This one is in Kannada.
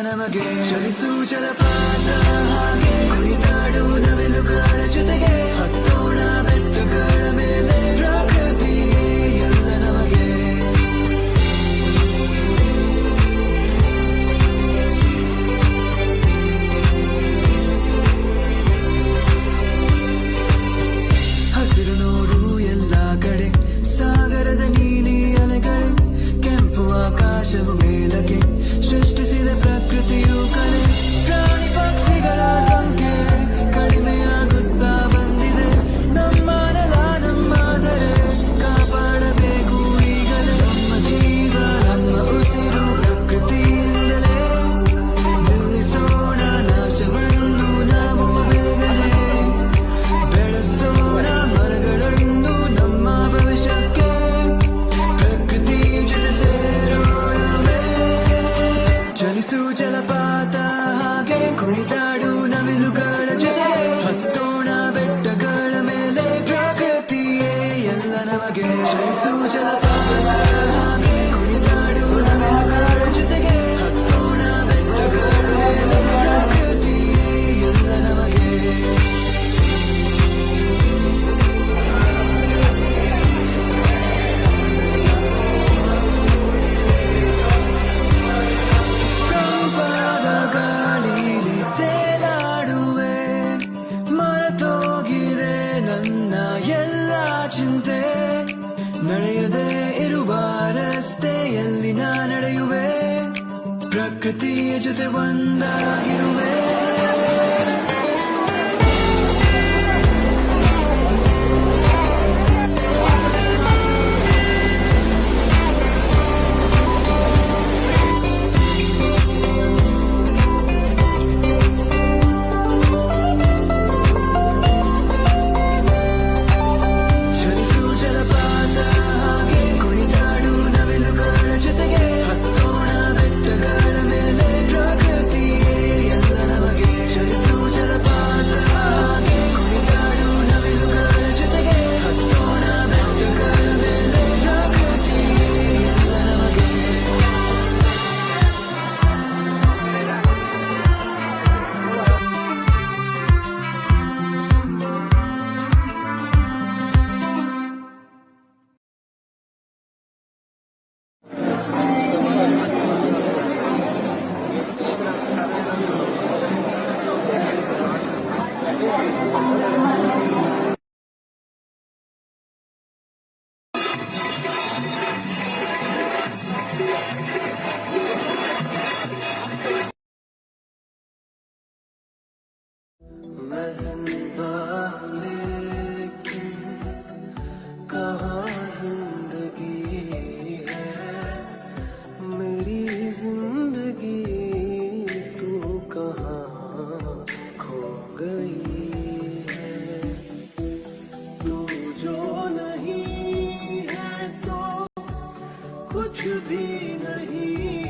ನಮಗೆ ಚಲಿಸು ಜಲಪಾತ ಹಾಗೆ ಕುಣಿದಾಡು ನವಿಲುಗಳ ಜೊತೆಗೆ ಹತ್ತೋಣ ಬೆಟ್ಟಗಳ ಮೇಲೆ ಪ್ರಕೃತಿ ಎಲ್ಲ ನಮಗೆ ಹಸಿರು ನೋಡು ಎಲ್ಲ ಕಡೆ ಸಾಗರದ ನೀಲಿ ಅಲೆಗಳೇ ಕೆಂಪು ಆಕಾಶವು ಮೇಲಕ್ಕೆ ಸೃಷ್ಟಿಸಿದ ಪ್ರಕೃತಿಯು ಕಲೆ ಪ್ರಾಣಿ ಪಕ್ಷಿಗಳ ಸಂಖ್ಯೆ ಕಡಿಮೆಯಾಗುತ್ತಾ ಬಂದಿದೆ ನಮ್ಮ ನೆಲ ನಮ್ಮಾದರೆ ಕಾಪಾಡಬೇಕು ಈಗಲೇ ನಮ್ಮ ಜೀವ ನಮ್ಮ ಉಸಿರು ಪ್ರಕೃತಿಯಿಂದಲೇ ನಿಲ್ಲಿಸೋಣ ನಾಶವನ್ನು ನಾವು ಬೇಗನೆ ಬೆಳೆಸೋಣ ಮರಗಳನ್ನು ನಮ್ಮ ಭವಿಷ್ಯಕ್ಕೆ ಪ್ರಕೃತಿ ಜೊತೆ ಸೇರೋಣವೇ ಚಲಿಸು ಜಲಪಾತ ಹಾಗೆ ಕುಣಿದಾಡು ನವಿಲುಗಳ ಜೊತೆಗೆ ಹತ್ತೋಣ ಬೆಟ್ಟಗಳ ಮೇಲೆ ಪ್ರಕೃತಿಯೇ ಎಲ್ಲ ನಮಗೆ ಚಲಿಸು ಜಲಪಾತ ಹಾಗೆ ಕುಣಿದಾಡು ನವಿಲುಗಳ ಜೊತೆಗೆ ಹತ್ತೋಣ ಬೆಟ್ಟಗಳ ಮೇಲೆ ಪ್ರಕೃತಿಯೇ ಎಲ್ಲ ನಮಗೆ ತಂಪಾದ ಗಾಳಿಲಿ ತೇಲಾಡುವೆ ಮರೆತೋಗಿದೆ ನನ್ನ ಎಲ್ಲ ಚಿಂತೆ ನಡೆಯದೇ ಇರುವ ರಸ್ತೆಯಲ್ಲಿ ನಾ ನಡೆಯುವೆ ಪ್ರಕೃತಿಯ ಜೊತೆ ಒಂದಾಗಿರುವೆ ಚಲಿಸು ಜಲಪಾತ ಹಾಗೆ ಕುಣಿದಾಡು ನವಿಲುಗಳ ಜೊತೆಗೆ ಹತ್ತೋಣ ಬೆಟ್ಟಗಳ ಮೇಲೆ ಪ್ರಕೃತಿಯೇ ಎಲ್ಲ ನಮಗೆ ಚಲಿಸು ಜಲಪಾತ ಹಾಗೆ ಕುಣಿದಾಡು ನವಿಲುಗಳ ಜೊತೆಗೆ ಹತ್ತೋಣ ಬೆಟ್ಟಗಳ ಮೇಲೆ ಪ್ರಕೃತಿಯೇ ಎಲ್ಲ ನಮಗೆ मैं जिंदा लेकिन कहाँ जिंदगी है मेरी जिंदगी तू कहाँ खो गई है तू जो नहीं है तो कुछ भी नहीं